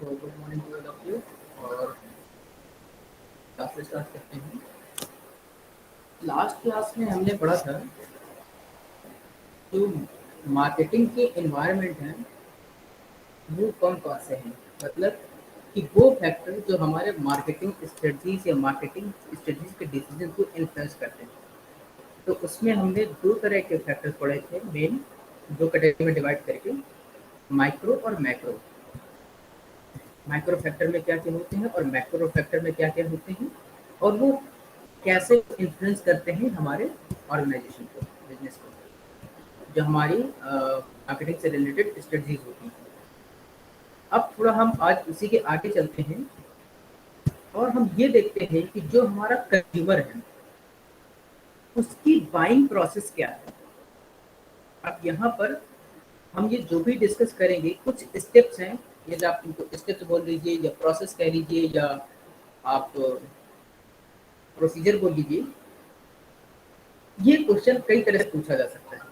तो good morning to all of you. और class start करते हैं। लास्ट क्लास में हमने पढ़ा था जो मार्केटिंग के एनवायरनमेंट हैं वो कौन कौन से हैं, मतलब कि वो फैक्टर जो हमारे मार्केटिंग स्ट्रेटजीज या मार्केटिंग स्ट्रेटजीज के डिसीजन को इन्फ्लुएंस करते हैं। तो उसमें हमने दो तरह के फैक्टर्स पढ़े थे मेन, दो कैटेगरी में डिवाइड करके, माइक्रो और मैक्रो। माइक्रो फैक्टर में क्या क्या होते हैं और मैक्रो फैक्टर में क्या क्या होते हैं, और वो कैसे इन्फ्लुएंस करते हैं हमारे ऑर्गेनाइजेशन को, बिजनेस को, जो हमारी मार्केटिंग से रिलेटेड स्ट्रेटजीज होती हैं। अब थोड़ा हम आज उसी के आगे चलते हैं और हम ये देखते हैं कि जो हमारा कंज्यूमर है उसकी बाइंग प्रोसेस क्या है। अब यहाँ पर हम ये जो भी डिस्कस करेंगे कुछ स्टेप्स हैं, यदि आप इनको स्टेप्स बोल लीजिए या प्रोसेस कह लीजिए या आप प्रोसीजर बोल लीजिए, ये क्वेश्चन कई तरह से पूछा जा सकता है।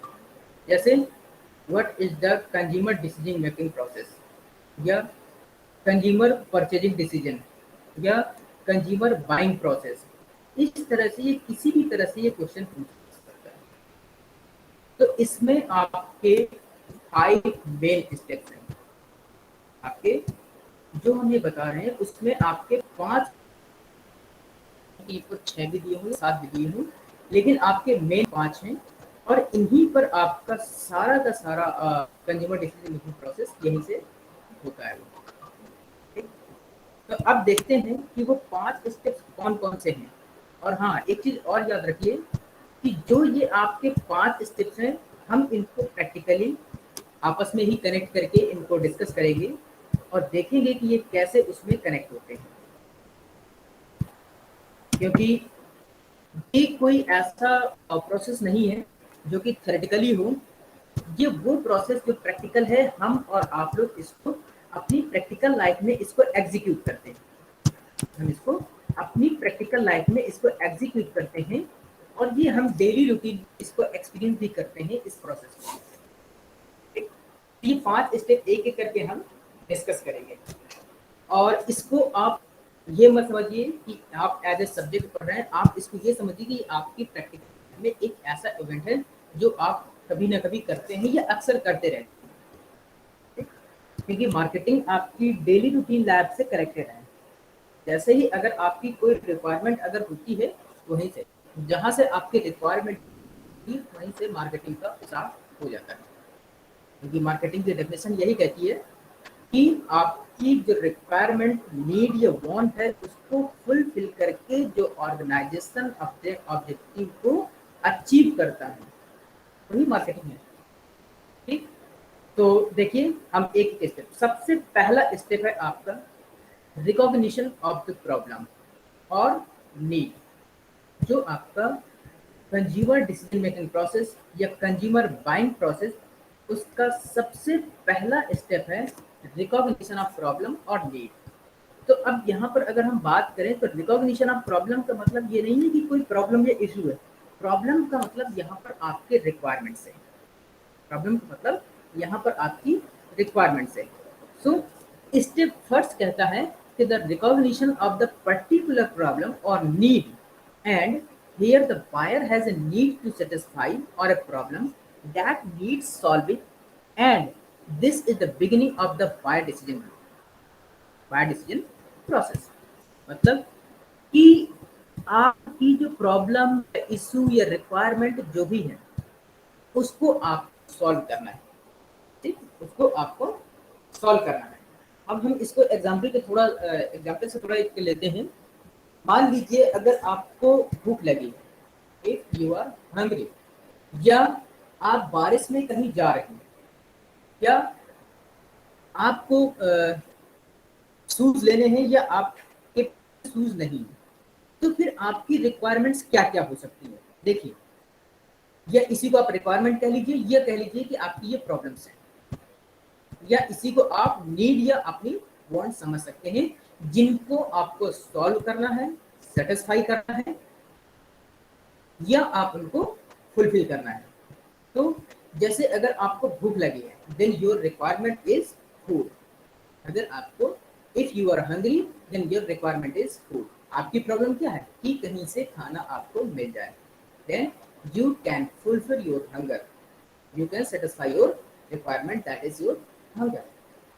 जैसे what is the consumer decision making process, या कंज्यूमर परचेजिंग डिसीजन, या कंज्यूमर बाइंग प्रोसेस। इस तरह से ये किसी भी तरह से ये क्वेश्चन पूछा जा सकता है। तो इसमें आपके 5 मेन स्टेप्स हैं। आपके जो हम ये बता रहे हैं उसमें आपके 5 को 6 भी दिए हुए 7 भी दिए हुए, लेकिन आपके मेन 5 हैं और इन्हीं पर आपका सारा का सारा कंज्यूमर डिसीजन मेकिंग प्रोसेस यहीं से होता है। ठीक? तो अब देखते हैं कि वो 5 स्टेप्स कौन कौन से हैं। और हाँ, एक चीज और याद रखिए कि जो ये आपके 5 स्टेप्स हैं हम इनको प्रैक्टिकली आपस में ही कनेक्ट करके इनको डिस्कस करेंगे और देखेंगे कि ये कैसे उसमें कनेक्ट होते हैं, क्योंकि ये कोई ऐसा प्रोसेस नहीं है जो कि थ्योरेटिकली हो। ये वो प्रोसेस जो प्रैक्टिकल है, हम और आप लोग इसको अपनी प्रैक्टिकल लाइफ में इसको एग्जीक्यूट करते हैं। हम इसको अपनी प्रैक्टिकल लाइफ में इसको एग्जीक्यूट करते हैं और ये हम डेली रूटीन इसको एक्सपीरियंस भी करते हैं इस प्रोसेस को। ठीक? ये 5 स्टेप एक एक करके हम डिस्कस करेंगे और इसको आप ये मत समझिए कि आप एज ए सब्जेक्ट पढ़ रहे हैं, आप इसको ये समझिए कि आपकी प्रैक्टिकल में एक ऐसा इवेंट है जो आप कभी ना कभी करते हैं या अक्सर करते रहते हैं। क्योंकि मार्केटिंग आपकी डेली रूटीन लाइफ से कनेक्टेड है। जैसे ही अगर आपकी कोई रिक्वायरमेंट अगर होती है, वहीं से जहाँ से आपकी रिक्वायरमेंट ही वहीं से मार्केटिंग का स्टार्ट हो जाता है। क्योंकि मार्केटिंग की डेफिनेशन यही कहती है कि आपकी जो रिक्वायरमेंट, नीड या वांट है उसको फुलफिल करके जो ऑर्गेनाइजेशन अपने ऑब्जेक्टिव को अचीव करता है, वही मार्केटिंग है। ठीक? तो देखिए हम एक एक स्टेप, सबसे पहला स्टेप है आपका रिकॉग्निशन ऑफ द प्रॉब्लम और नीड। जो आपका कंज्यूमर डिसीजन मेकिंग प्रोसेस या कंज्यूमर बाइंग प्रोसेस, उसका सबसे पहला स्टेप है रिकॉग्निशन ऑफ प्रॉब्लम और नीड। तो अब यहाँ पर अगर हम बात करें तो रिकॉग्निशन ऑफ प्रॉब्लम का मतलब ये नहीं है कि कोई प्रॉब्लम या इशू है। प्रॉब्लम का मतलब यहाँ पर आपके रिक्वायरमेंट्स है। प्रॉब्लम का मतलब यहाँ पर आपकी रिक्वायरमेंट्स है। सो स्टेप फर्स्ट कहता है कि the recognition of the particular problem और need, and here the buyer has a need to satisfy or a problem that needs solving, and this is the beginning of the buyer decision process। मतलब कि आपकी जो problem, issue या requirement जो भी है उसको आप सॉल्व करना है। ठीक? उसको आपको सॉल्व करना है। अब हम इसको एग्जाम्पल से थोड़ा एक लेते हैं। मान लीजिए अगर आपको भूख लगी, इफ यू आर हंग्री, या आप बारिश में कहीं जा रहे हैं, या आपको शूज लेने हैं या आपके शूज नहीं है, तो फिर आपकी रिक्वायरमेंट्स क्या क्या हो सकती है। देखिए, या इसी को आप रिक्वायरमेंट कह लीजिए, या कह लीजिए कि आपकी ये प्रॉब्लम्स हैं, या इसी को आप नीड या अपनी वांट समझ सकते हैं, जिनको आपको सॉल्व करना है, सेटिस्फाई करना है, या आप उनको फुलफिल करना है। तो जैसे अगर आपको भूख लगी है, then your requirement is food. अगर आपको if you are hungry then your requirement is food. आपकी प्रॉब्लम क्या है कि कहीं से खाना आपको मिल जाए, then you can fulfil your hunger, you can satisfy your requirement, that is your hunger.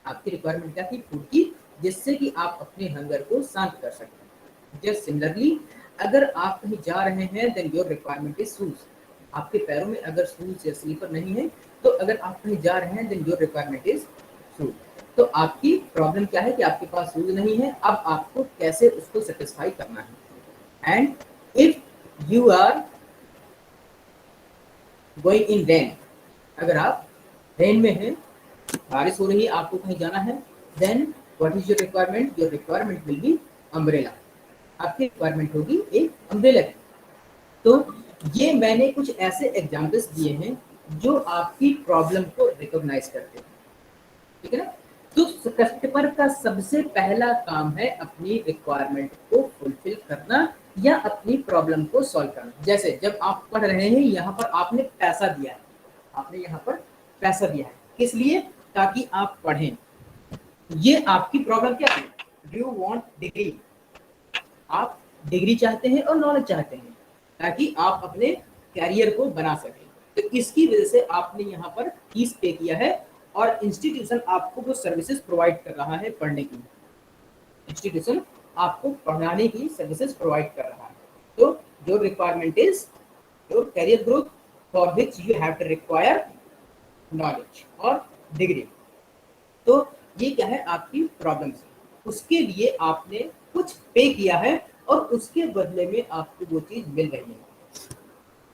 आपकी रिक्वायरमेंट क्या थी? फूड की, जिससे कि आप अपने हंगर को शांत कर सकते हैं। जस्ट सिमिलरली, अगर आप कहीं जा रहे हैं then your requirement is shoes. आपके पैरों में अगर शूज या स्लीपर नहीं है, तो अगर आप कहीं जा रहे हैं then your requirement is shoes. तो आपकी प्रॉब्लम क्या है कि आपके पास शूज नहीं है, अब आपको कैसे उसको सेटिस्फाई करना है। And if you are going in rain, अगर आप रेन में हैं, बारिश हो रही है, आपको कहीं जाना है, then what is your requirement? Your requirement will be umbrella. आपकी रिक्वायरमेंट होगी एक अम्ब्रेला की। तो ये मैंने कुछ ऐसे एग्जांपल्स दिए हैं जो आपकी प्रॉब्लम को रिकॉग्नाइज करते हैं, ठीक है ना। तो कस्टमर का सबसे पहला काम है अपनी रिक्वायरमेंट को फुलफिल करना या अपनी प्रॉब्लम को सॉल्व करना। जैसे जब आप पढ़ रहे हैं, यहाँ पर आपने पैसा दिया है, आपने यहाँ पर पैसा दिया है, किस लिए? ताकि आप पढ़ें। ये आपकी प्रॉब्लम क्या है? Do you want degree? आप डिग्री चाहते हैं और नॉलेज चाहते हैं ताकि आप अपने कैरियर को बना सकें। तो इसकी वजह से आपने यहाँ पर फीस पे किया है और इंस्टीट्यूशन आपको वो सर्विसेज प्रोवाइड कर रहा है पढ़ने की। इंस्टीट्यूशन आपको पढ़ाने की सर्विसेज प्रोवाइड कर रहा है। तो जो requirement is your career growth, for which you have to require knowledge और डिग्री। तो ये क्या है? आपकी प्रॉब्लम है, उसके लिए आपने कुछ पे किया है और उसके बदले में आपको वो चीज मिल रही है।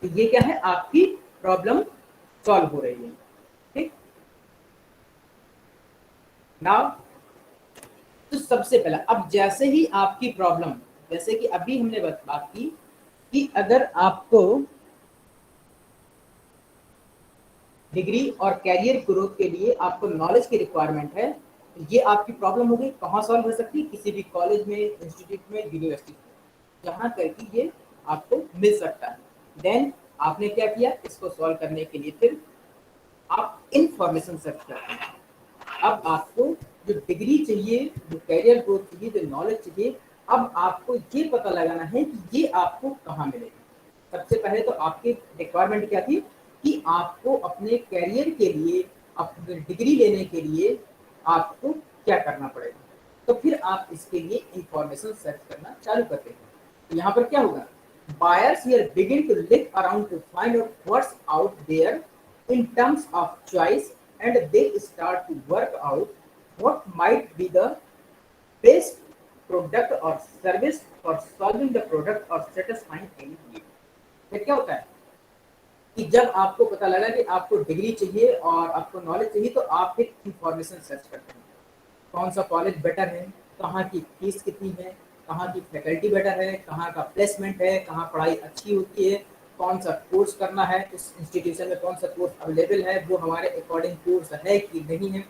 तो ये क्या है? आपकी प्रॉब्लम सॉल्व हो रही है, ठीक। नाउ तो सबसे पहला, अब जैसे ही आपकी प्रॉब्लम, जैसे कि अभी हमने बात की कि अगर आपको डिग्री और कैरियर ग्रोथ के लिए आपको नॉलेज की रिक्वायरमेंट है, तो ये आपकी प्रॉब्लम हो गई। कहाँ सॉल्व हो सकती है? किसी भी कॉलेज में, इंस्टीट्यूट में, यूनिवर्सिटी में, जहाँ करके ये आपको मिल सकता है। देन आपने क्या किया? इसको सॉल्व करने के लिए फिर आप इंफॉर्मेशन सर्च करते हैं। अब आपको जो डिग्री चाहिए, जो कैरियर ग्रोथ चाहिए, जो नॉलेज चाहिए, अब आपको ये पता लगाना है कि ये आपको कहाँ मिलेगा। सबसे पहले तो आपकी रिक्वायरमेंट क्या थी कि आपको अपने कैरियर के लिए, अपने डिग्री लेने के लिए आपको क्या करना पड़ेगा। तो फिर आप इसके लिए इंफॉर्मेशन सर्च करना चालू करते हैं। तो यहाँ पर क्या होगा? Buyers here begin to look around to find out what's out there in terms of choice, and they start to work out what might be the best product or service for solving the product or satisfying any need। फिर क्या होता है कि जब आपको पता लगा कि आपको डिग्री चाहिए और आपको नॉलेज चाहिए, तो आप फिर इंफॉर्मेशन सर्च करते हैं। कौन सा कॉलेज बेटर है, कहाँ की फीस कितनी है, कहाँ की फैकल्टी बेटर है, कहाँ का प्लेसमेंट है, कहाँ पढ़ाई अच्छी होती है, कौन सा कोर्स करना है, उस इंस्टीट्यूशन में कौन सा कोर्स अवेलेबल है, वो हमारे अकॉर्डिंग कोर्स है कि नहीं है।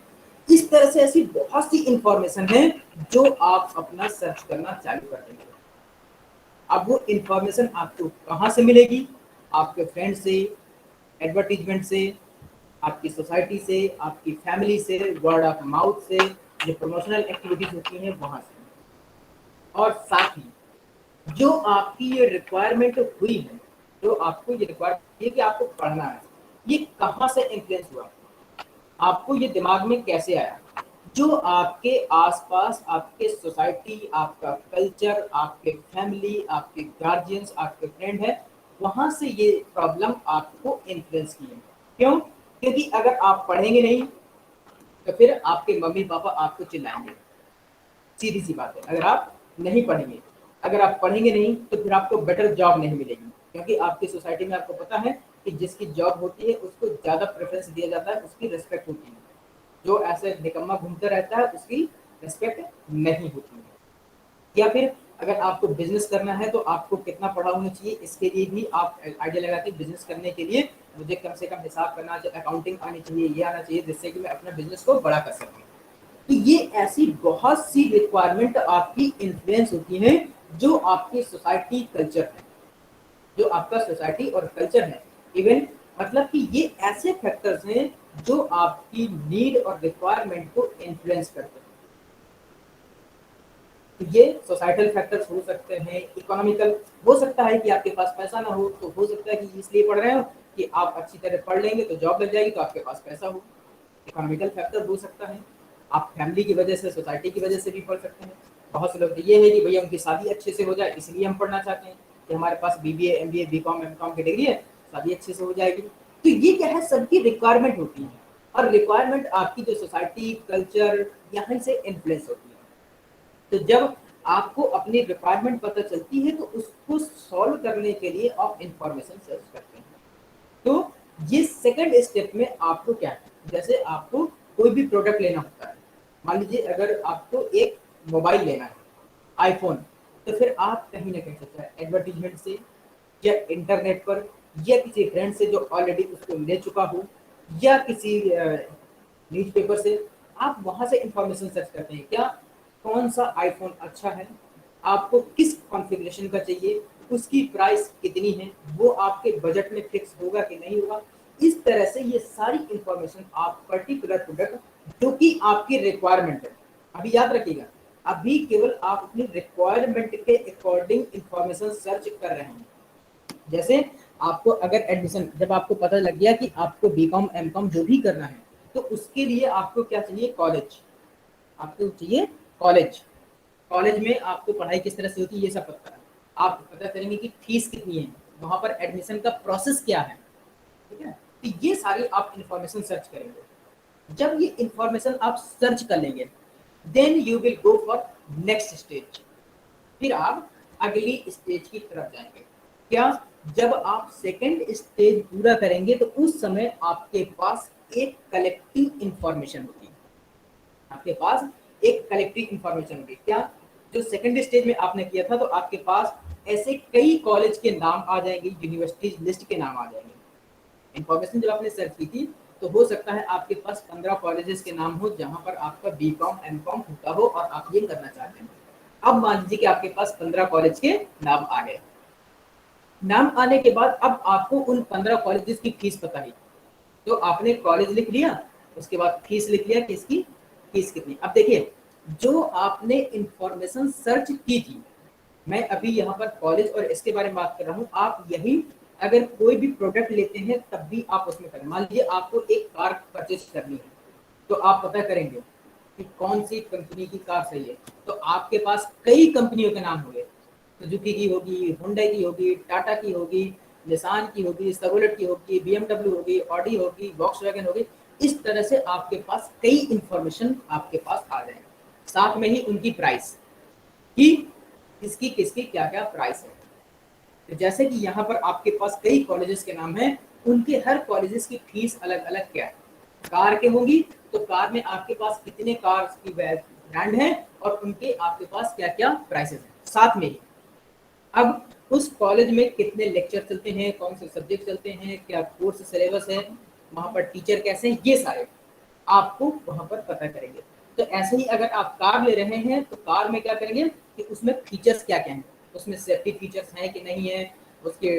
इस तरह से ऐसी बहुत सी इंफॉर्मेशन है जो आप अपना सर्च करना चालू कर देंगे। अब वो इंफॉर्मेशन आपको कहाँ से मिलेगी? आपके फ्रेंड से, एडवर्टीजमेंट से, आपकी सोसाइटी से, आपकी फैमिली से, वर्ड ऑफ माउथ से, जो प्रमोशनल एक्टिविटीज होती हैं वहां से। और साथ ही जो आपकी ये रिक्वायरमेंट हुई है, जो आपको ये रिक्वायरमेंट है कि आपको पढ़ना है, ये कहाँ से इन्फ्लुएंस हुआ, आपको ये दिमाग में कैसे आया? जो आपके आसपास, आपके सोसाइटी, आपका कल्चर, आपके फैमिली, आपके गार्जियंस, आपके फ्रेंड है, वहां से ये प्रॉब्लम आपको इन्फ्लुएंस की है। क्यों? क्योंकि अगर आप पढ़ेंगे नहीं तो फिर आपके मम्मी पापा आपको चिल्लाएंगे, सीधी सी बात है। अगर आप नहीं पढ़ेंगे, अगर आप पढ़ेंगे नहीं तो फिर आपको बेटर जॉब नहीं मिलेगी, क्योंकि आपकी सोसाइटी में आपको पता है कि जिसकी जॉब होती है उसको ज़्यादा प्रेफरेंस दिया जाता है, उसकी रिस्पेक्ट होती है। जो ऐसे निकम्मा घूमता रहता है उसकी रिस्पेक्ट नहीं होती है। या फिर अगर आपको बिजनेस करना है तो आपको कितना पढ़ा होना चाहिए, इसके लिए भी आप आइडिया लगाते हैं बिजनेस करने के लिए मुझे कम से कम हिसाब करना चाहिए, अकाउंटिंग आनी चाहिए, ये आना चाहिए, जिससे कि मैं अपना बिजनेस को बड़ा कर सकूँ। तो ये ऐसी बहुत सी रिक्वायरमेंट आपकी इन्फ्लुएंस होती हैं जो आपकी सोसाइटी कल्चर है, जो आपका सोसाइटी और कल्चर है। इवन मतलब कि ये ऐसे फैक्टर्स हैं जो आपकी नीड और रिक्वायरमेंट को इन्फ्लुएंस करते हैं। तो ये सोसाइटल फैक्टर्स हो सकते हैं, इकोनॉमिकल हो सकता है कि आपके पास पैसा ना हो, तो हो सकता है कि इसलिए पढ़ रहे हो कि आप अच्छी तरह पढ़ लेंगे तो जॉब लग जाएगी तो आपके पास पैसा हो। इकोनॉमिकल फैक्टर हो सकता है, आप फैमिली की वजह से, सोसाइटी की वजह से भी पढ़ सकते हैं। बहुत से लोग ये है कि भैया उनकी शादी अच्छे से हो जाए इसलिए हम पढ़ना चाहते हैं कि हमारे पास बीबीए, एमबीए, बीकॉम, एमकॉम की डिग्री है, शादी अच्छे से हो जाएगी। तो ये क्या है, सबकी रिक्वायरमेंट होती है, और रिक्वायरमेंट आपकी जो सोसाइटी, कल्चर, यहाँ से इन्फ्लुएंस होती है। तो जब आपको अपनी रिक्वायरमेंट पता चलती है तो उसको सॉल्व करने के लिए आप इंफॉर्मेशन सर्च करते हैं। तो ये सेकंड स्टेप में आपको क्या है, जैसे आपको कोई भी प्रोडक्ट लेना होता है, मान लीजिए अगर आपको एक मोबाइल लेना है, आईफोन, तो फिर आप कहीं ना कहीं से एडवर्टीजमेंट से या इंटरनेट पर या किसी फ्रेंड से जो ऑलरेडी उसको ले चुका हो या किसी न्यूज़पेपर से आप वहां से इंफॉर्मेशन सर्च करते हैं, क्या कौन सा आईफोन अच्छा है, आपको किस कॉन्फ़िगरेशन का चाहिए, उसकी प्राइस कितनी है, वो आपके बजट में फिक्स होगा कि नहीं होगा। इस तरह से ये सारी इंफॉर्मेशन आप पर्टिकुलर प्रोडक्ट जो कि आपकी रिक्वायरमेंट है, अभी याद रखिएगा, अभी केवल आप अपनी रिक्वायरमेंट के अकॉर्डिंग इंफॉर्मेशन सर्च कर रहे हैं। जैसे आपको अगर एडमिशन, जब आपको पता लग गया कि आपको बीकॉम, एमकॉम जो भी करना है, तो उसके लिए आपको क्या चाहिए, कॉलेज, आपको चाहिए कॉलेज। कॉलेज में आपको पढ़ाई किस तरह से होती है ये सब पता है, आप पता करेंगे कि फीस कितनी है, वहां पर एडमिशन का प्रोसेस क्या है, ठीक है। तो ये सारी आप इंफॉर्मेशन सर्च करेंगे। जब ये इंफॉर्मेशन आप सर्च कर लेंगे, then you will go for next stage, फिर आप अगली स्टेज की तरफ जाएंगे। क्या, जब आप सेकंड स्टेज पूरा करेंगे तो उस समय आपके पास एक कलेक्टिव इंफॉर्मेशन होगी, आपके पास एक कलेक्टिव इंफॉर्मेशन होगी। क्या, जो सेकंड स्टेज में आपने किया था तो आपके पास ऐसे कई कॉलेज के नाम आ जाएंगे, यूनिवर्सिटीज लिस्ट के नाम आ जाएंगे। इंफॉर्मेशन जब आपने सर्च की थी तो हो सकता है आपके पास 15 कॉलेजेस के नाम हो जहां पर आपका बीकॉम, एमकॉम होता हो और आप ये करना चाहते हैं। अब मान लीजिए कि आपके पास 15 कॉलेज के नाम आ गए। नाम आने के बाद अब आपको उन 15 कॉलेजेस की फीस पता है, तो आपने कॉलेज लिख लिया, उसके बाद फीस लिख लिया कि इसकी फीस कितनी। अब देखिए, जो आपने इंफॉर्मेशन सर्च की थी, मैं अभी यहाँ पर कॉलेज और इसके बारे में बात कर रहा हूँ, आप यही अगर कोई भी प्रोडक्ट लेते हैं तब भी आप उसमें करें। मान लीजिए आपको एक कार परचेज करनी है, तो आप पता करेंगे कि कौन सी कंपनी की कार सही है, तो आपके पास कई कंपनियों के नाम होंगे, सुजुकी की होगी, हुंडई की होगी, टाटा की होगी, निसान की होगी, सेवलेट की होगी, बीएमडब्ल्यू होगी, ऑडी होगी, वॉक्सवैगन होगी। इस तरह से आपके पास कई इंफॉर्मेशन आपके पास आ जाएंगे, साथ में ही उनकी प्राइस कि किसकी किसकी क्या क्या प्राइस है। तो जैसे कि यहाँ पर आपके पास कई कॉलेजेस के नाम हैं, उनके हर कॉलेजेस की फीस अलग अलग क्या है। कार के होंगी तो कार में आपके पास कितने कार की ब्रांड है और उनके आपके पास क्या क्या प्राइसेस हैं, साथ में ही अब उस कॉलेज में कितने लेक्चर चलते हैं, कौन से सब्जेक्ट चलते हैं, क्या कोर्स सिलेबस है, वहाँ पर टीचर कैसे हैं, ये सारे आपको वहाँ पर पता करेंगे। तो ऐसे ही अगर आप कार ले रहे हैं तो कार में क्या करेंगे कि उसमें फीचर्स क्या क्या हैं, उसमें सेफ्टी फीचर्स हैं कि नहीं है, उसके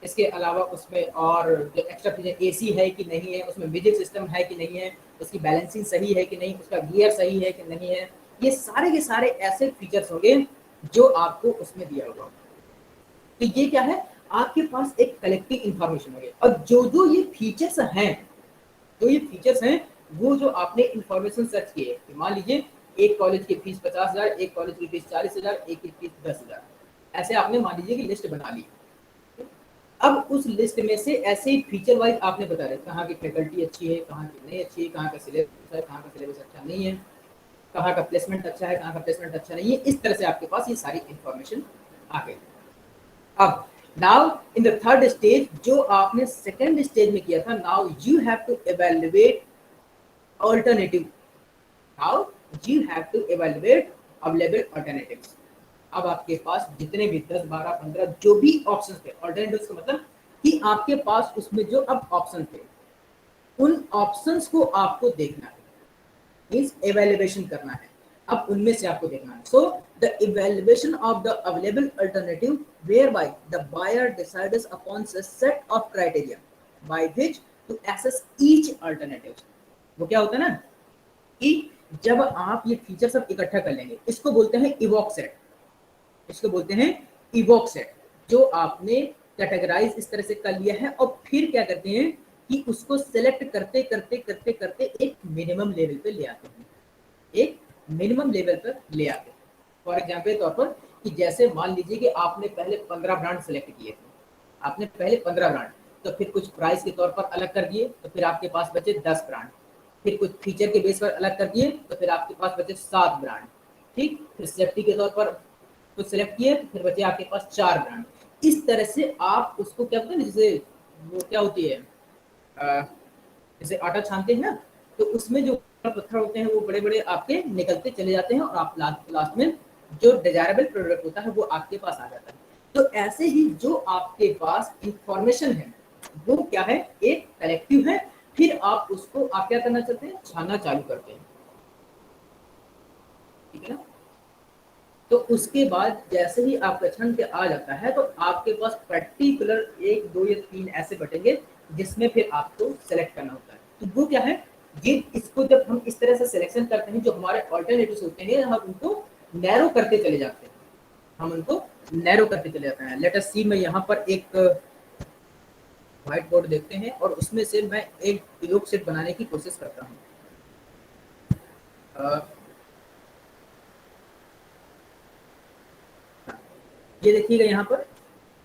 इसके अलावा उसमें और जो एक्स्ट्रा फीचर एसी है कि नहीं है, उसमें म्यूजिक सिस्टम है कि नहीं है, उसकी बैलेंसिंग सही है कि नहीं, उसका गियर सही है कि नहीं है, ये सारे के सारे ऐसे फीचर्स होंगे जो आपको उसमें दिया होगा। तो ये क्या है, आपके पास एक कलेक्टिव इंफॉर्मेशन होगी, और जो जो ये फीचर्स हैं, जो ये फीचर्स हैं, वो जो आपने इंफॉर्मेशन सर्च किए, मान लीजिए एक कॉलेज की फीस 50,000, एक कॉलेज की फीस 40,000, एक की फीस 10,000, ऐसे आपने मान लीजिए कि लिस्ट बना ली। अब उस लिस्ट में से ऐसे ही फीचर वाइज आपने बता रहे कहाँ की फैकल्टी अच्छी है, कहाँ की नहीं अच्छी है, कहाँ का सिलेबस है, कहाँ का सिलेबस अच्छा नहीं है, कहाँ का प्लेसमेंट अच्छा है, कहाँ का प्लेसमेंट अच्छा नहीं है। इस तरह से आपके पास ये सारी इंफॉर्मेशन आ गई। अब now in the third stage, जो आपने सेकंड स्टेज में किया था, now you have to evaluate alternative, now you have to evaluate available alternatives. अब आपके पास जितने भी 10, 12, 15 जो भी ऑप्शन थे, ऑल्टरनेटिव्स का मतलब कि आपके पास उसमें जो अब ऑप्शन थे, उन ऑप्शंस को आपको देखना है, मींस इवैल्यूएशन करना है। अब उनमें से आपको देखना है। So the evaluation of the available alternative whereby the buyer decides upon a set of criteria by which to assess each alternative. वो क्या होता है ना कि जब आप ये फीचर सब इकट्ठा कर लेंगे, इसको बोलते हैं इवोक सेट, इसको बोलते हैं इवोक सेट, जो आपने कैटेगराइज इस तरह से कर लिया है। और फिर क्या करते हैं कि उसको सेलेक्ट करते करते करते करते एक मिनिमम लेवल पे ले आते हैं, एक मिनिमम लेवल पर ले आते हैं। फॉर एग्जाम्पल तौर पर कि जैसे मान लीजिए कि आपने पहले 15 ब्रांड सेलेक्ट किए थे, आपने पहले 15 ब्रांड, तो फिर कुछ प्राइस के तौर पर अलग कर दिए, तो फिर आपके पास बचे 10 ब्रांड, फिर कुछ फीचर के बेस पर अलग कर दिए, तो फिर आपके पास बचे 7 ब्रांड, ठीक। फिर सेफ्टी के तौर पर कुछ सेलेक्ट किए, तो फिर बचे आपके पास 4 ब्रांड। इस तरह से आप उसको क्या बोलते हैं, जैसे वो क्या होती है, जैसे आटा छानते हैं ना, तो उसमें जो पत्थर होते हैं वो बड़े बड़े आपके निकलते चले जाते हैं, और आप लास्ट में जो डिजायरेबल प्रोडक्ट होता है वो आपके पास आ जाता है। तो ऐसे ही जो आपके पास इंफॉर्मेशन है वो क्या है, एक कलेक्टिव है। फिर आप उसको आप क्या करना चाहते हैं, छानना चालू करते हैं, ठीक है ना। तो उसके बाद जैसे ही आपका छन के आ जाता है, तो आपके पास पर्टिकुलर 1 2 या 3 ऐसे बटेंगे जिसमें फिर आपको सेलेक्ट करना होता है। तो वो क्या है, ये इसको जब हम इस तरह से सिलेक्शन करते हैं, जो हमारे ऑल्टरनेटिव्स होते हैं हम उनको नैरो करते चले जाते हैं, हम उनको नैरो करते चले जाते हैं। लेट अस सी, मैं यहाँ पर एक व्हाइट बोर्ड देखते हैं और उसमें से मैं एक इवोक सेट बनाने की कोशिश करता हूँ। ये देखिएगा, यहाँ पर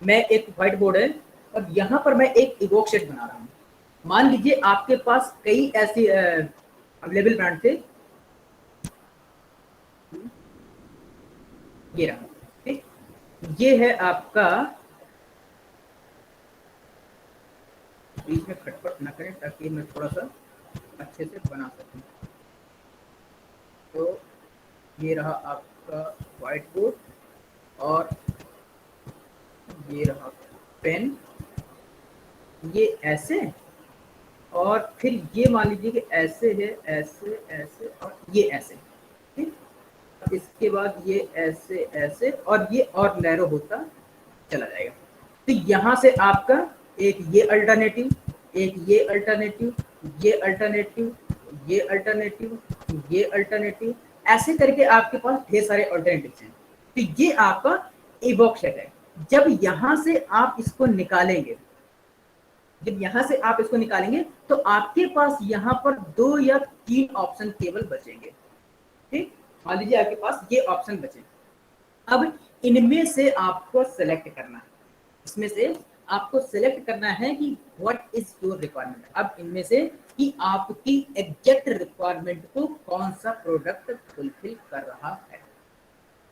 मैं एक व्हाइट बोर्ड है और यहाँ पर मैं एक इवोक सेट बना रहा हूँ। मान लीजिए आपके पास कई ऐसे अवेलेबल ब्रांड थे, ये रहा, ठीक। ये है आपका, बीच में खटपट ना करें ताकि मैं थोड़ा सा अच्छे से बना सकूं। तो ये रहा आपका व्हाइट बोर्ड और ये रहा पेन, ये ऐसे, और फिर ये मान लीजिए कि ऐसे है, ऐसे ऐसे और ये ऐसे, ठीक। इसके बाद ये ऐसे ऐसे और ये और नैरो होता चला जाएगा। तो यहाँ से आपका एक ये अल्टरनेटिव, एक ये अल्टरनेटिव, ये अल्टरनेटिव, ये अल्टरनेटिव, ये अल्टरनेटिव, ऐसे करके आपके पास ढेर सारे अल्टरनेटिव्स हैं। तो ये आपका इवोक सेट है। जब यहाँ से आप इसको निकालेंगे, जब यहाँ से आप इसको निकालेंगे, तो आपके पास यहाँ पर 2 या 3 ऑप्शन केवल बचेंगे, ठीक। मान लीजिए आपके पास ये ऑप्शन बचे। अब इनमें से आपको सेलेक्ट करना है, इसमें से आपको सेलेक्ट करना है कि व्हाट इज योर रिक्वायरमेंट। अब इनमें से कि आपकी एग्जैक्ट रिक्वायरमेंट को कौन सा प्रोडक्ट फुलफिल कर रहा है,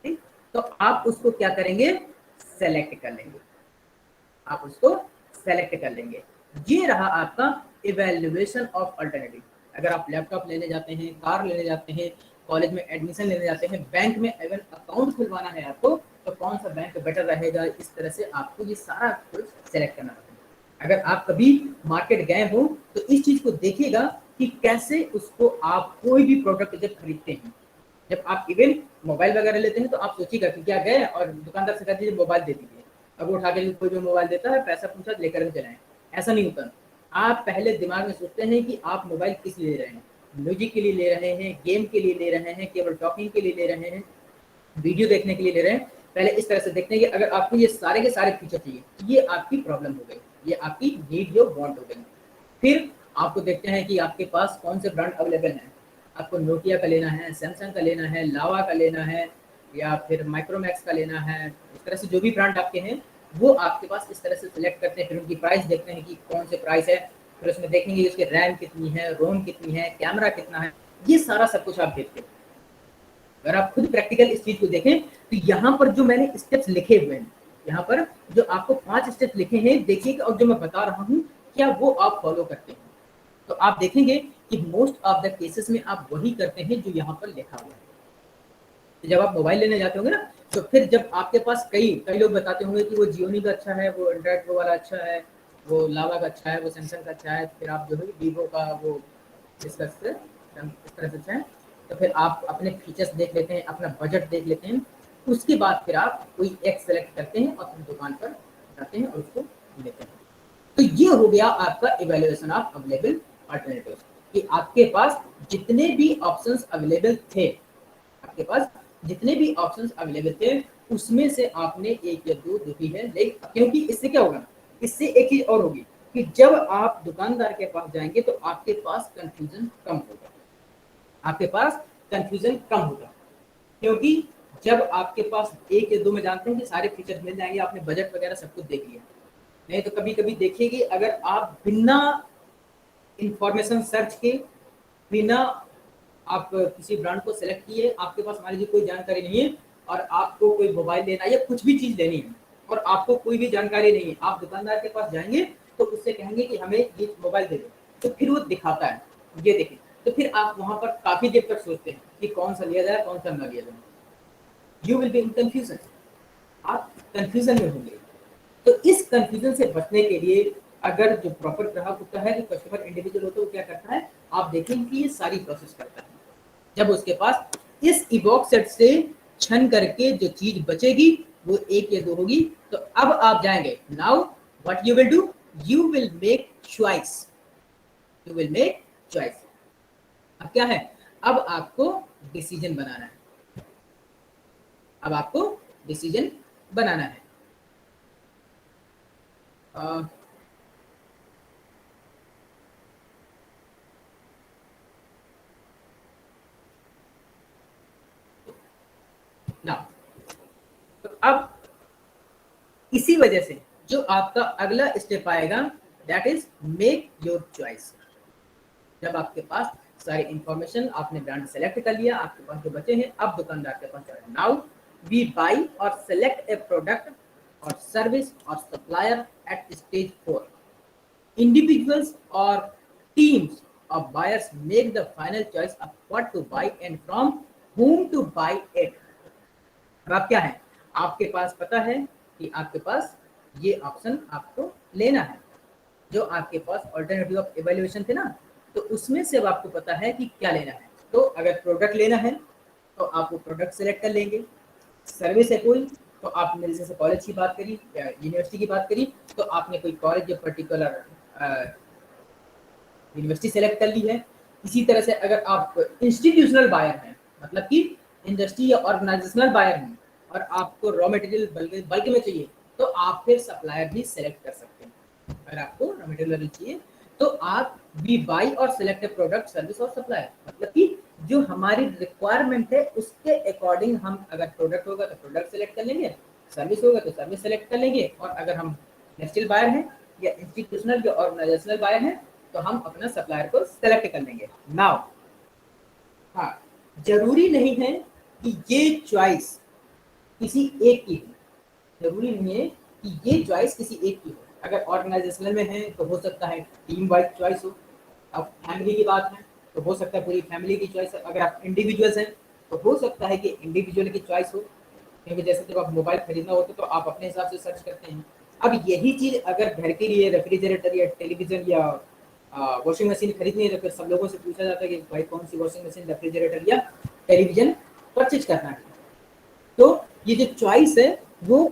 ठीक। तो आप उसको क्या करेंगे, सेलेक्ट कर लेंगे, आप उसको सेलेक्ट कर लेंगे। ये रहा आपका इवैल्यूएशन ऑफ अल्टरनेटिव। अगर आप लैपटॉप लेने जाते हैं, कार लेने जाते हैं, कॉलेज में एडमिशन लेने जाते हैं, बैंक में इवन अकाउंट खुलवाना है आपको, तो कौन सा बैंक बेटर रहेगा, इस तरह से आपको ये सारा कुछ सेलेक्ट करना होता है। अगर आप कभी मार्केट गए हो तो इस चीज को देखिएगा कि कैसे उसको आप कोई भी प्रोडक्ट जब खरीदते हैं, जब आप इवन मोबाइल वगैरह लेते हैं, तो आप सोचिएगा कि क्या गए और दुकानदार से कहते हैं मोबाइल दे दीजिए, अब वो उठा के कोई भी मोबाइल देता है, पैसा पूछा लेकर के चलाएं, ऐसा नहीं होता। आप पहले दिमाग में सोचते हैं कि आप मोबाइल किस लिए ले रहे हैं, म्यूजिक के लिए ले रहे हैं, गेम के लिए ले रहे हैं, केवल टॉकिंग के लिए ले रहे हैं, वीडियो देखने के लिए ले रहे हैं। पहले इस तरह से देखते हैं कि अगर आपको ये सारे के सारे फीचर चाहिए, ये आपकी प्रॉब्लम हो गई, ये आपकी नीड जो वांट हो गई। फिर आपको देखते हैं कि आपके पास कौन से ब्रांड अवेलेबल हैं। आपको नोकिया का लेना है, सैमसंग का लेना है, लावा का लेना है, या फिर माइक्रोमैक्स का लेना है। इस तरह से जो भी ब्रांड आपके हैं वो आपके पास इस तरह से सिलेक्ट करते हैं। फिर उनकी प्राइस देखते हैं कि कौन से प्राइस है, फिर उसमें देखेंगे उसकी रैम कितनी है, रोम कितनी है, कैमरा कितना है, ये सारा सब कुछ आप देखते हैं। अगर आप खुद प्रैक्टिकल इस चीज को देखें तो यहाँ पर जो मैंने स्टेप्स लिखे हुए हैं, यहाँ पर जो आपको 5 स्टेप्स लिखे हैं देखिएगा, और जो मैं बता रहा हूँ क्या वो आप फॉलो करते हैं, तो आप देखेंगे कि मोस्ट ऑफ द केसेस में आप वही करते हैं जो यहाँ पर लिखा हुआ है। जब आप मोबाइल लेने जाते होंगे ना, तो फिर जब आपके पास कई लोग बताते होंगे कि वो जियोनी का अच्छा है, वो एंड्रॉइड वाला अच्छा है, वो लावा का अच्छा है, वो सैमसंग का अच्छा है, फिर आप जो है वीवो का वो इस तरह से अच्छा है, तो फिर आप अपने फीचर्स देख लेते हैं, अपना बजट देख लेते हैं, उसके बाद फिर आप कोई एक सेलेक्ट करते हैं और फिर दुकान पर जाते हैं और उसको लेते हैं। तो ये हो गया आपका इवैल्यूएशन ऑफ अवेलेबल अल्टरनेटिव्स, कि आपके पास जितने भी ऑप्शंस अवेलेबल थे, आपके पास जितने भी ऑप्शंस अवेलेबल थे उसमें से आपने एक या दो देखी है, लेकिन क्योंकि इससे क्या होगा, इससे एक चीज और होगी कि जब आप दुकानदार के पास जाएंगे तो आपके पास कंफ्यूजन कम होगा, आपके पास कंफ्यूजन कम होगा, क्योंकि जब आपके पास एक या दो में जानते हैं कि सारे फीचर्स मिल जाएंगे, आपने बजट वगैरह सब कुछ देख लिया। नहीं तो कभी कभी देखिए अगर आप बिना इंफॉर्मेशन सर्च के, बिना आप किसी ब्रांड को सेलेक्ट किए, आपके पास मान लीजिए कोई जानकारी नहीं है और आपको कोई मोबाइल लेना है या कुछ भी चीज लेनी है और आपको कोई भी जानकारी नहीं है, आप दुकानदार के पास जाएंगे तो उससे कहेंगे कि हमें ये मोबाइल दे दो, तो फिर वो दिखाता है ये देखें, तो फिर आप वहां पर काफी देर तक सोचते हैं कि कौन सा लिया जाए कौन सा ना लिया जाए, you will be in confusion, आप कंफ्यूजन में होंगे। तो इस कंफ्यूजन से बचने के लिए अगर जो प्रॉपर ग्राहक होता है, जो कस्टमर इंडिविजुअल होता है, वो क्या करता है, आप देखेंगे कि ये सारी प्रोसेस करता है। जब उसके पास इस इवॉक सेट से छन करके जो चीज बचेगी वो एक या दो होगी, तो अब आप जाएंगे, now what you will do, you will make choice, you will make choice. अब क्या है, अब आपको डिसीजन बनाना है, अब आपको डिसीजन बनाना है। ना तो अब इसी वजह से जो आपका अगला स्टेप आएगा that is make your choice. जब आपके पास सारी इंफॉर्मेशन, आपने ब्रांड सेलेक्ट कर लिया, आपके पास जो बचे हैं, अब दुकानदार के पास जाए, नाउ वी बाई और सेलेक्ट ए प्रोडक्ट और सर्विस और supplier at stage 4। Individuals or teams of buyers make the final choice of what to buy and from whom to buy it। अब आप क्या है, आपके पास पता है कि आपके पास ये ऑप्शन आपको लेना है, जो आपके पास ऑल्टरनेटिव ऑफ इवैल्यूएशन थे ना, तो उसमें से अब आपको पता है कि क्या लेना है। तो अगर प्रोडक्ट लेना है तो आप वो प्रोडक्ट सेलेक्ट कर लेंगे, सर्विस है कोई तो आपने जैसे कॉलेज की बात करी या यूनिवर्सिटी की बात करी, तो आपने कोई कॉलेज या पर्टिकुलर यूनिवर्सिटी सेलेक्ट कर ली है। इसी तरह से अगर आप इंस्टीट्यूशनल बायर हैं, मतलब कि इंडस्ट्री या ऑर्गेनाइजेशनल बायर हैं और आपको रॉ मटेरियल बल्क में चाहिए, तो आप फिर सप्लायर भी सेलेक्ट कर सकते हैं। अगर आपको रॉ मटेरियल चाहिए तो आप वी बाई और सेलेक्ट प्रोडक्ट सर्विस और सप्लायर, मतलब कि जो हमारी रिक्वायरमेंट है उसके अकॉर्डिंग हम, अगर प्रोडक्ट होगा तो प्रोडक्ट सेलेक्ट कर लेंगे, सर्विस होगा तो सर्विस सेलेक्ट कर लेंगे, और अगर हम इंडस्ट्रियल बायर हैं या इंस्टीट्यूशनल या ऑर्गेनाइजेशनल बायर हैं तो हम अपना सप्लायर को सेलेक्ट कर लेंगे। नाउ हाँ, जरूरी नहीं है कि ये चॉइस किसी एक की हो, जरूरी नहीं है कि ये चॉइस किसी एक की हो। अगर ऑर्गेनाइजेशनल में है तो हो सकता है टीम वाइज चॉइस हो, अब फैमिली की बात है तो हो सकता है पूरी फैमिली की चॉइस है, अगर आप इंडिविजुअल्स हैं तो हो सकता है कि इंडिविजुअल की चॉइस हो, क्योंकि जैसे जब आप मोबाइल खरीदना होता तो आप अपने हिसाब से सर्च करते हैं। अब यही चीज अगर घर के लिए रेफ्रिजरेटर या टेलीविजन या वॉशिंग मशीन खरीदनी है तो फिर सब लोगों से पूछा जाता है कि भाई कौन सी वॉशिंग मशीन, रेफ्रिजरेटर या टेलीविजन परचेज करना है। तो ये जो चॉइस है वो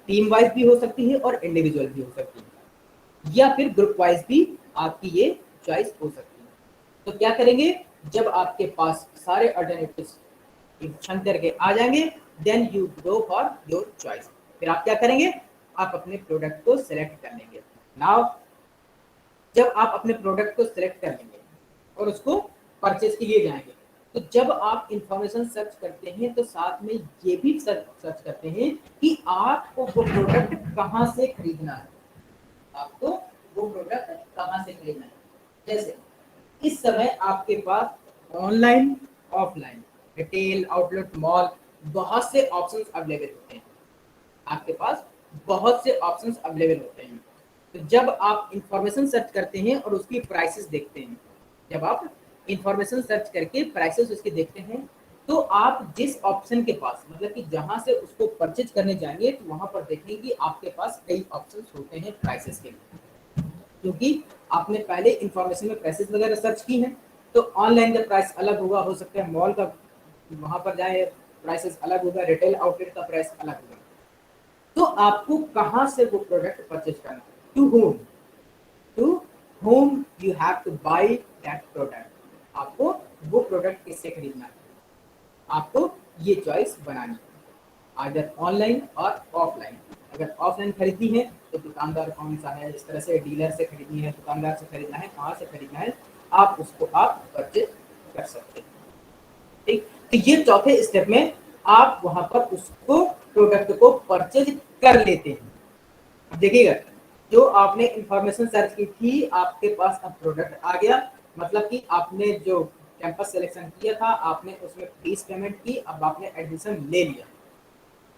टीम वाइज भी हो सकती है और इंडिविजुअल भी हो सकती है, या फिर ग्रुप वाइज भी आपकी ये चॉइस हो सकती है। तो क्या करेंगे, जब आपके पास सारे अल्टरनेटिव्स छन करके आ जाएंगे, then you go for your choice. फिर आप क्या करेंगे, आप अपने प्रोडक्ट को सिलेक्ट कर लेंगे। नाउ जब आप अपने प्रोडक्ट को सिलेक्ट कर लेंगे और उसको परचेज के लिए जाएंगे, तो जब आप इंफॉर्मेशन सर्च करते हैं तो साथ में ये भी सर्च करते हैं कि आपको वो प्रोडक्ट कहाँ से खरीदना है, आपको वो प्रोडक्ट कहाँ से खरीदना है। जैसे इस समय आपके पास online, offline, retail outlet, mall, बहुत से ऑप्शंस अवेलेबल होते हैं, आपके पास बहुत से ऑप्शंस अवेलेबल होते हैं। तो जब आप इंफॉर्मेशन सर्च करते हैं और उसकी प्राइसेस देखते हैं, जब आप इंफॉर्मेशन सर्च करके प्राइसेस उसकी देखते हैं, तो आप जिस ऑप्शन के पास, मतलब कि जहां से उसको परचेज करने जाएंगे, तो वहां पर देखेंगे कि आपके पास कई ऑप्शंस होते हैं प्राइसेस के लिए, क्योंकि आपने पहले इंफॉर्मेशन में प्राइसेस वगैरह सर्च की हैं। तो ऑनलाइन का प्राइस अलग होगा, हो सकता है मॉल का वहां पर जाए प्राइसेस अलग होगा, रिटेल आउटलेट का प्राइस अलग होगा। तो आपको कहां से वो प्रोडक्ट परचेज करना है, to whom you have to buy that product, आपको वो प्रोडक्ट किससे खरीदना है, आपको ये चॉइस बनानी है, अगर ऑनलाइन और ऑफलाइन। अगर ऑफलाइन खरीदनी है तो दुकानदार कौन सा है, इस तरह से डीलर से खरीदनी है, दुकानदार से खरीदना है, कहाँ से खरीदना है, आप उसको आप परचेज कर सकते हैं। ठीक, तो ये चौथे स्टेप में आप वहां पर उसको प्रोडक्ट को परचेज कर लेते हैं। अब देखिएगा, जो आपने इंफॉर्मेशन सर्च की थी आपके पास अब प्रोडक्ट आ गया, मतलब कि आपने जो कैंपस सिलेक्शन किया था आपने उसमें फीस पेमेंट की, अब आपने एडमिशन ले लिया।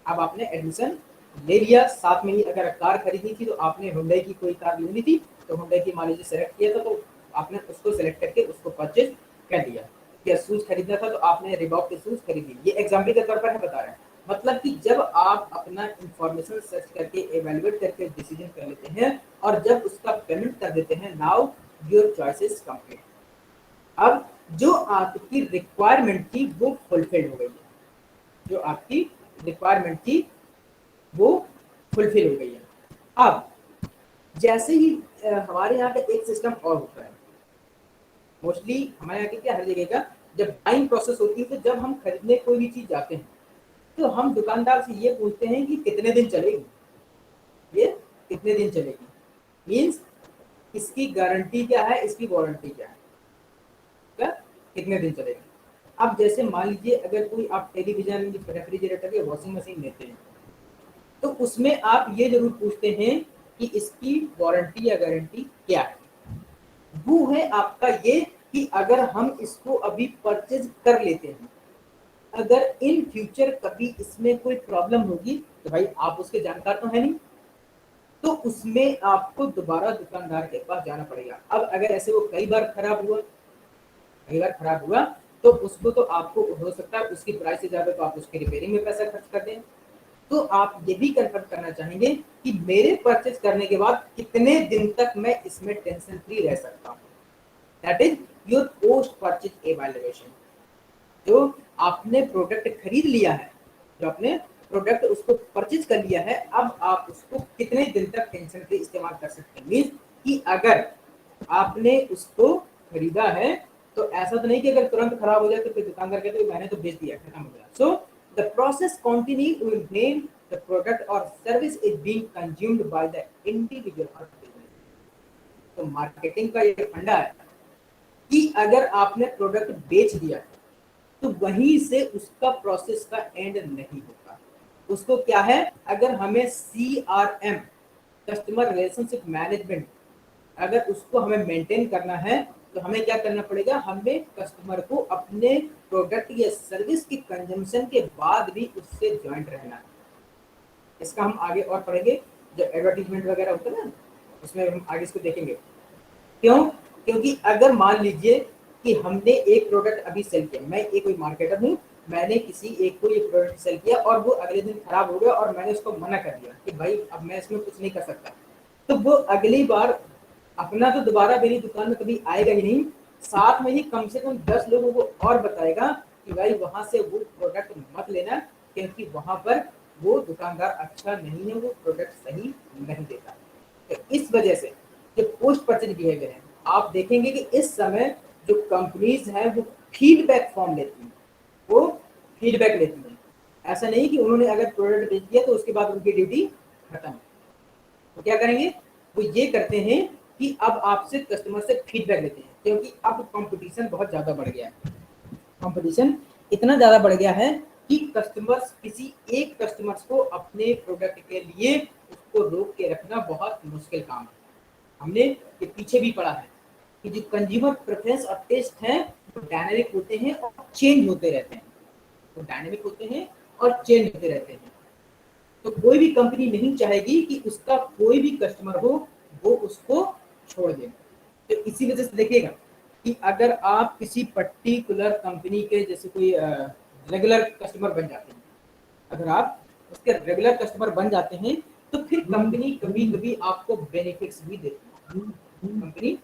अब आपने एडमिशन ले लिया, साथ में ही अगर कार खरीदनी थी तो आपने हुंडई की कोई कार लेनी थी तो हुंडई की मान लीजिए सेलेक्ट किया था, तो आपने उसको सेलेक्ट करके उसको परचेज कर लिया। या शूज खरीदना था तो आपने रिबॉक के शूज खरीद लिए। ये एग्जाम्पल के तौर पर है बता रहे हैं, मतलब कि जब आप अपना इंफॉर्मेशन सर्च करके एवेल्युएट करके डिसीजन कर लेते हैं और जब उसका पेमेंट कर देते हैं, now your choice is complete. अब जो आपकी रिक्वायरमेंट थी वो फुलफिल हो गई है, जो आपकी रिक्वायरमेंट थी वो फुलफिल हो गई है। अब जैसे ही हमारे यहाँ का एक सिस्टम और होता है, मोस्टली हमारे यहाँ के क्या हर जगह का जब बाइंग प्रोसेस होती है, तो जब हम खरीदने कोई भी चीज जाते हैं तो हम दुकानदार से ये पूछते हैं कि कितने दिन चलेगी, ये कितने दिन चलेगी, मीन्स इसकी गारंटी क्या है, इसकी वारंटी क्या है, क्या कितने दिन चलेगी। अब जैसे मान लीजिए अगर कोई आप टेलीविजन, रेफ्रिजरेटर या वॉशिंग मशीन लेते हैं तो उसमें आप ये जरूर पूछते हैं कि इसकी वारंटी या गारंटी क्या है। वो है आपका ये कि अगर हम इसको अभी परचेज कर लेते हैं, अगर इन फ्यूचर कभी इसमें कोई प्रॉब्लम होगी तो भाई आप उसके जानकार तो है नहीं, तो उसमें आपको दोबारा दुकानदार के पास जाना पड़ेगा। अब अगर ऐसे वो कई बार खराब हुआ तो उसको तो आपको हो सकता है उसकी प्राइस से ज्यादा तो आप उसकी रिपेयरिंग में पैसा खर्च कर दें। तो आप ये भी कंफर्म करना चाहेंगे कि मेरे परचेज करने के बाद कितने दिन तक मैं इसमें टेंशन फ्री रह सकता हूँ, that is your post purchase evaluation. जो आपने प्रोडक्ट खरीद लिया है, जो आपने प्रोडक्ट उसको परचेज कर लिया है, अब आप उसको कितने दिन तक टेंशन फ्री इस्तेमाल कर सकते हैं। मीन्स कि अगर आपने उसको खरीदा है तो ऐसा तो नहीं कि अगर तुरंत खराब हो जाए तो फिर दुकानदार कहते हैं मैंने तो बेच दिया, खत्म हो गया। So the process continue when the product और service is being consumed by the individual और बिजनेस। तो मार्केटिंग का ये फंडा है कि अगर आपने प्रोडक्ट बेच दिया तो वहीं से उसका प्रोसेस का एंड नहीं होता। उसको क्या है, अगर हमें CRM, कस्टमर रिलेशनशिप मैनेजमेंट, अगर उसको हमें मेंटेन करना है तो हमें क्या करना पड़ेगा, हमें कस्टमर को अपने प्रोडक्ट या सर्विस की कंजम्पशन के बाद भी उससे ज्वाइंट रहना है। इसका हम आगे और पढ़ेंगे, जब एडवर्टीजमेंट वगैरह होता है ना उसमें हम आगे इसको देखेंगे। क्यों, क्योंकि अगर मान लीजिए कि हमने एक प्रोडक्ट अभी सेल किया, मैं एक कोई मार्केटर हूँ, मैंने किसी एक को ये प्रोडक्ट सेल किया और वो अगले दिन खराब हो गया और मैंने उसको मना कर दिया कि भाई अब मैं इसमें कुछ नहीं कर सकता, तो वो अगली बार अपना तो दोबारा मेरी दुकान में कभी आएगा ही नहीं, साथ में ही कम से कम 10 लोगों को और बताएगा कि भाई वहां से वो प्रोडक्ट मत लेना, क्योंकि वहां पर वो दुकानदार अच्छा नहीं है, वो प्रोडक्ट सही नहीं देता। तो इस वजह से जो पोस्ट परचेज बिहेवियर है, आप देखेंगे कि इस समय जो कंपनीज हैं वो फीडबैक फॉर्म लेती हैं, वो फीडबैक लेती हैं। ऐसा नहीं कि उन्होंने अगर प्रोडक्ट बेच दिया तो उसके बाद उनकी ड्यूटी खत्म। तो क्या करेंगे, वो ये करते हैं कि अब आपसे कस्टमर से फीडबैक लेते हैं, क्योंकि अब कंपटीशन बहुत ज़्यादा बढ़ गया है। कंपटीशन इतना ज़्यादा बढ़ गया है कि कस्टमर्स, किसी एक कस्टमर्स को अपने प्रोडक्ट के लिए उसको रोक के रखना बहुत मुश्किल काम है। हमने ये पीछे भी पढ़ा है कि जो कंज्यूमर प्रेफरेंस और टेस्ट हैं वो डायनामिक होते हैं और चेंज होते रहते हैं, तो डायनामिक होते हैं और चेंज होते रहते हैं। तो कोई भी कंपनी नहीं चाहेगी कि उसका कोई भी कस्टमर हो वो उसको छोड़ दे। तो इसी वजह से देखिएगा कि अगर आप किसी पर्टिकुलर कंपनी के जैसे कोई रेगुलर कस्टमर बन जाते हैं, अगर आप उसके रेगुलर कस्टमर बन जाते हैं तो फिर कंपनी कभी कभी आपको बेनिफिट्स भी देती है। कंपनी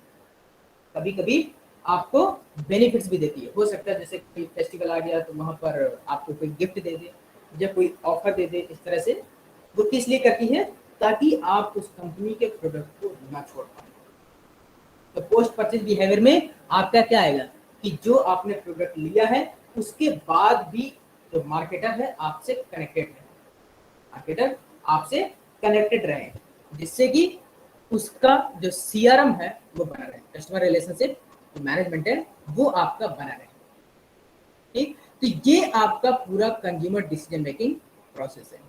कभी कभी आपको बेनिफिट्स भी देती है। हो सकता है जैसे कोई फेस्टिवल आ गया तो वहां पर आपको कोई गिफ्ट दे दे या कोई ऑफर दे दे, इस तरह से वो किस लिए करती है, ताकि आप उस कंपनी के प्रोडक्ट को ना छोड़ पाए। तो पोस्ट परचेज बिहेवियर में आपका क्या आएगा, कि जो आपने प्रोडक्ट लिया है उसके बाद भी जो मार्केटर है आपसे कनेक्टेड है, मार्केटर आपसे कनेक्टेड रहे, जिससे कि उसका जो सीआरएम है वो बना रहे, कस्टमर रिलेशनशिप मैनेजमेंट है वो आपका बना रहे। ठीक, तो ये आपका पूरा कंज्यूमर डिसीजन मेकिंग प्रोसेस है।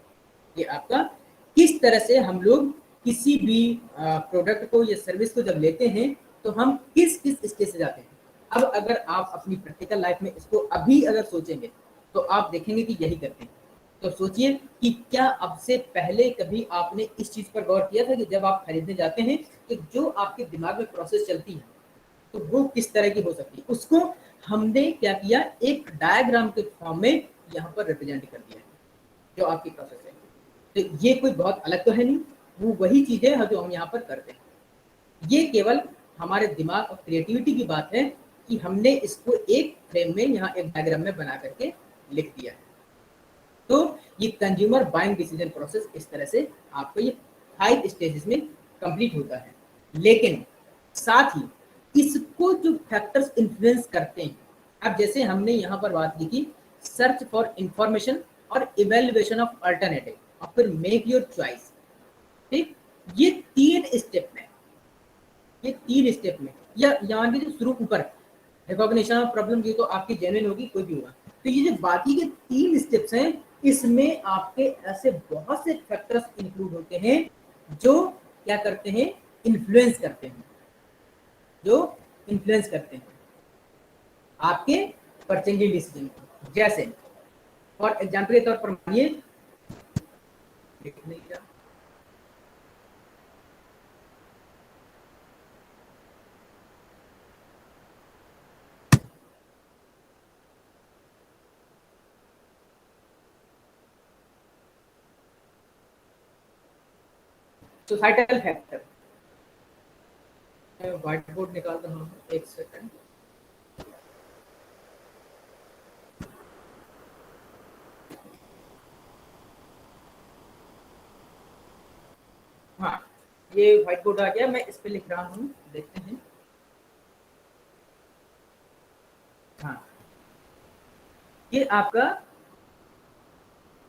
ये आपका किस तरह से हम लोग किसी भी प्रोडक्ट को या सर्विस को जब लेते हैं तो हम किस किस स्टेज से जाते हैं। अब अगर आप अपनी प्रैक्टिकल लाइफ में इसको अभी अगर सोचेंगे तो आप देखेंगे कि यही करते हैं। तो सोचिए कि क्या अब से पहले कभी आपने इस चीज पर गौर किया था कि जब आप खरीदने जाते हैं तो जो आपके दिमाग में प्रोसेस चलती है तो वो किस तरह की हो सकती है, उसको हमने क्या किया, एक डायग्राम के फॉर्म में यहाँ पर रिप्रेजेंट कर दिया है जो आपकी प्रोसेस है। तो ये कोई बहुत अलग तो है नहीं, वो वही चीजें है जो हम यहाँ पर करते हैं। ये केवल हमारे दिमाग और क्रिएटिविटी की बात है कि हमने इसको एक फ्रेम में यहाँ एक डायग्राम में बना करके लिख दिया है। तो ये कंज्यूमर बाइंग डिसीजन प्रोसेस इस तरह से आपको ये 5 स्टेजेस में कंप्लीट होता है। लेकिन साथ ही इसको जो फैक्टर्स इन्फ्लुएंस करते हैं, अब जैसे हमने यहाँ पर बात की थी सर्च फॉर इंफॉर्मेशन और इवेल्युएशन ऑफ अल्टरनेटिव और फिर मेक योर चॉइस। ठीक, ये 3 स्टेप में, ये 3 स्टेप में, या यहाँ के जो शुरू ऊपर रिकॉग्निशन ऑफ प्रॉब्लम, ये तो आपकी जेन्युइन होगी, कोई भी होगा। तो ये जो बाकी के 3 स्टेप्स हैं इसमें आपके ऐसे बहुत से फैक्टर्स इंक्लूड होते हैं जो क्या करते हैं, इन्फ्लुएंस करते हैं, जो इन्फ्लुएंस करते हैं आपके परचेजिंग डिसीजन को। जैसे फॉर एग्जाम्पल के तौर पर मानिए, सोसाइटल फैक्टर, मैं व्हाइट बोर्ड निकालता हूँ, एक सेकंड। हाँ, ये व्हाइट बोर्ड आ गया, मैं इस पे लिख रहा हूँ, देखते हैं। हाँ, ये आपका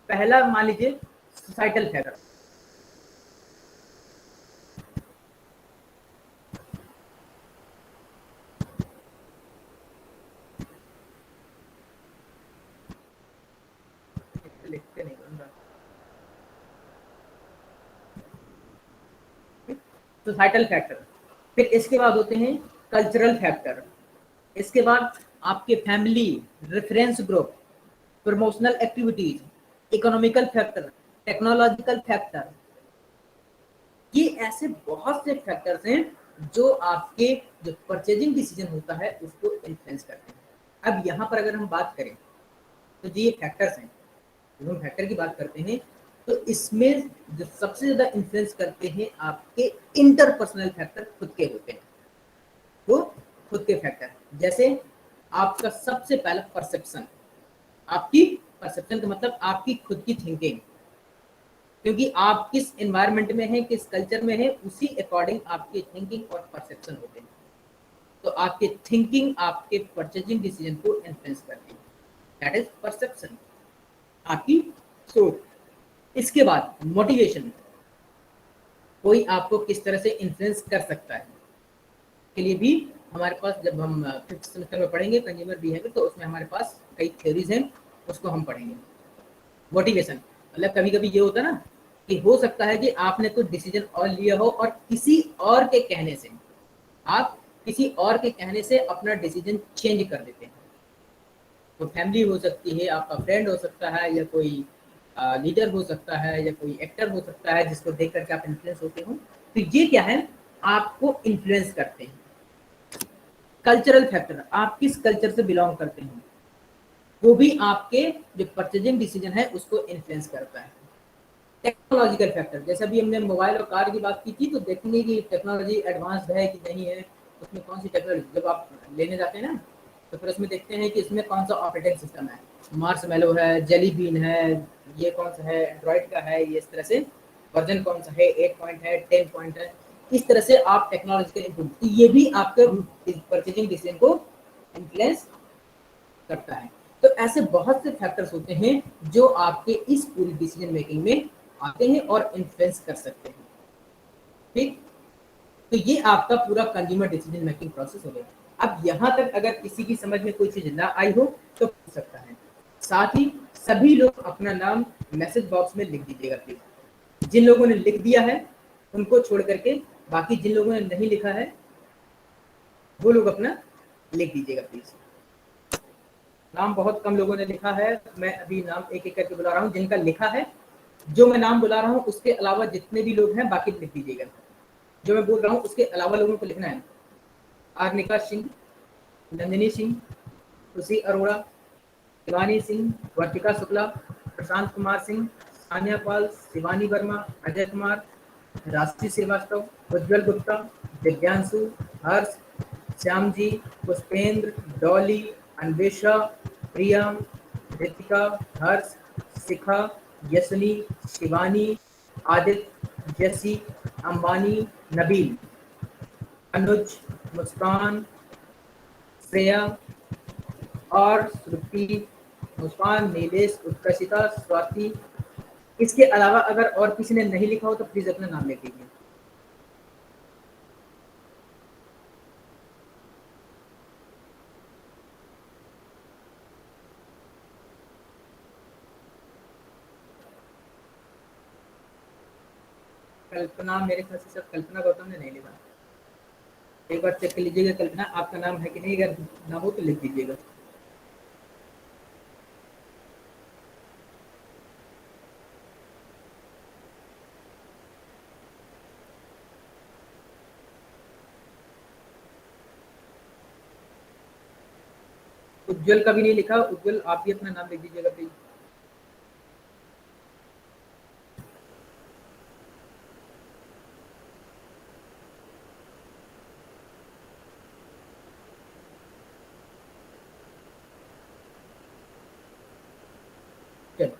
पहला मान लीजिए सोसाइटल फैक्टर। लिखते नहीं बंदा, सोसाइटल फैक्टर। फिर इसके बाद होते हैं कल्चरल फैक्टर, इसके बाद आपके family, reference group, promotional activities, economical factor, technological factor. ये ऐसे बहुत से फैक्टर्स हैं जो आपके जो परचेजिंग डिसीजन होता है उसको इन्फ्लुएंस करते हैं। अब यहाँ पर अगर हम बात करें तो ये फैक्टर्स हैं, जब हम फैक्टर की बात करते हैं तो इसमें जो सबसे ज्यादा इन्फ्लुएंस करते हैं आपके इंटरपर्सनल फैक्टर खुद के होते हैं, वो खुद के फैक्टर। जैसे आपका सबसे पहला परसेप्शन, आपकी परसेप्शन का मतलब आपकी खुद की थिंकिंग, क्योंकि आप किस एनवायरनमेंट में हैं, किस कल्चर में हैं, उसी अकॉर्डिंग आपकी थिंकिंग और परसेप्शन होते हैं। तो आपके थिंकिंग आपके परचेजिंग डिसीजन को इन्फ्लुएंस करती है, दैट इज परसेप्शन, आपकी सोच। इसके बाद मोटिवेशन, कोई आपको किस तरह से इन्फ्लुएंस कर सकता है, के लिए भी हमारे पास, जब हम 5th सेमेस्टर में पढ़ेंगे कंज्यूमर बिहेवियर, तो उसमें हमारे पास कई थ्योरीज हैं, उसको हम पढ़ेंगे। मोटिवेशन मतलब कभी कभी ये होता है ना कि हो सकता है कि आपने कुछ डिसीजन और लिया हो और किसी और के कहने से, आप किसी और के कहने से अपना डिसीजन चेंज कर देते हैं। तो फैमिली हो सकती है, आपका फ्रेंड हो सकता है, या कोई लीडर हो सकता है, या कोई एक्टर हो सकता है जिसको देख करके आप इन्फ्लुएंस होते हो। तो ये क्या है, आपको इन्फ्लुएंस करते हैं। कल्चरल फैक्टर, आप किस कल्चर से बिलोंग करते हैं, वो भी आपके जो परचेजिंग डिसीजन है उसको इन्फ्लुएंस करता है। टेक्नोलॉजिकल फैक्टर, जैसे अभी हमने मोबाइल और कार की बात की थी, तो देखेंगे कि टेक्नोलॉजी एडवांस्ड है कि नहीं है, उसमें कौन सी टेक्नोलॉजी, जब आप लेने जाते हैं ना तो फिर उसमें देखते हैं कि इसमें कौन सा ऑपरेटिंग सिस्टम है, मार्शमैलो है, जेली बीन है, ये कौन सा है, एंड्रॉइड का है, ये इस तरह से वर्जन कौन सा है, 8 पॉइंट है, 10 पॉइंट है। इस तरह से आप टेक्नोलॉजिकल इनपुट, ये भी आपके परचेजिंग डिसीजन को इन्फ्लुएंस करता है। तो ऐसे बहुत से फैक्टर्स होते हैं जो आपके इस पूरी डिसीजन मेकिंग में आते हैं और इन्फ्लुएंस कर सकते हैं। ठीक, तो ये आपका पूरा कंज्यूमर डिसीजन मेकिंग प्रोसेस हो गया। अब यहाँ तक अगर किसी की समझ में कोई चीज़ ना आई हो तो पूछ सकता है। साथ ही सभी लोग अपना नाम मैसेज बॉक्स में लिख दीजिएगा प्लीज। जिन लोगों ने लिख दिया है उनको छोड़ करके बाकी जिन लोगों ने नहीं लिखा है वो लोग अपना लिख दीजिएगा प्लीज। नाम बहुत कम लोगों ने लिखा है, मैं अभी नाम एक एक करके बुला रहा हूँ। जिनका लिखा है, जो मैं नाम बुला रहा हूँ उसके अलावा जितने भी लोग हैं बाकी लिख दीजिएगा। जो मैं बोल रहा हूँ उसके अलावा लोगों को लिखना है। आर्निका सिंह, नंदिनी सिंह, खुशी अरोड़ा, शिवानी सिंह, वर्तिका शुक्ला, प्रशांत कुमार सिंह, सानिया पाल, शिवानी वर्मा, अजय कुमार, राशि श्रीवास्तव, उज्जवल गुप्ता, दिव्यांशु, हर्ष, श्याम जी, पुष्पेंद्र, डॉली, अन्वेषा, प्रिया, रितिका, हर्ष, शिखा, यशनी, शिवानी, आदित्य, जैसी, अंबानी, नबील, अनुज, मुस्कान, श्रेया और श्रुति, मुस्कान, नीलेश, उत्कर्षिता, स्वाति। इसके अलावा अगर और किसी ने नहीं लिखा हो तो प्लीज अपना नाम लिख दीजिए। कल्पना, मेरे ख्याल से सर कल्पना गौतम ने नहीं लिखा। एक बार चेक कर लीजिएगा कल्पना आपका नाम है कि नहीं, अगर ना हो तो लिख दीजिएगा। उज्जवल का भी नहीं लिखा। उज्जवल आप भी अपना नाम लिख दीजिएगा प्लीज। चलो,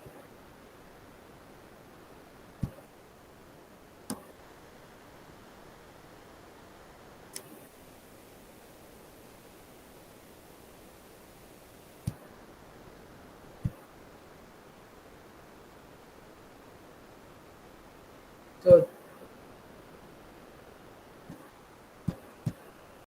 तो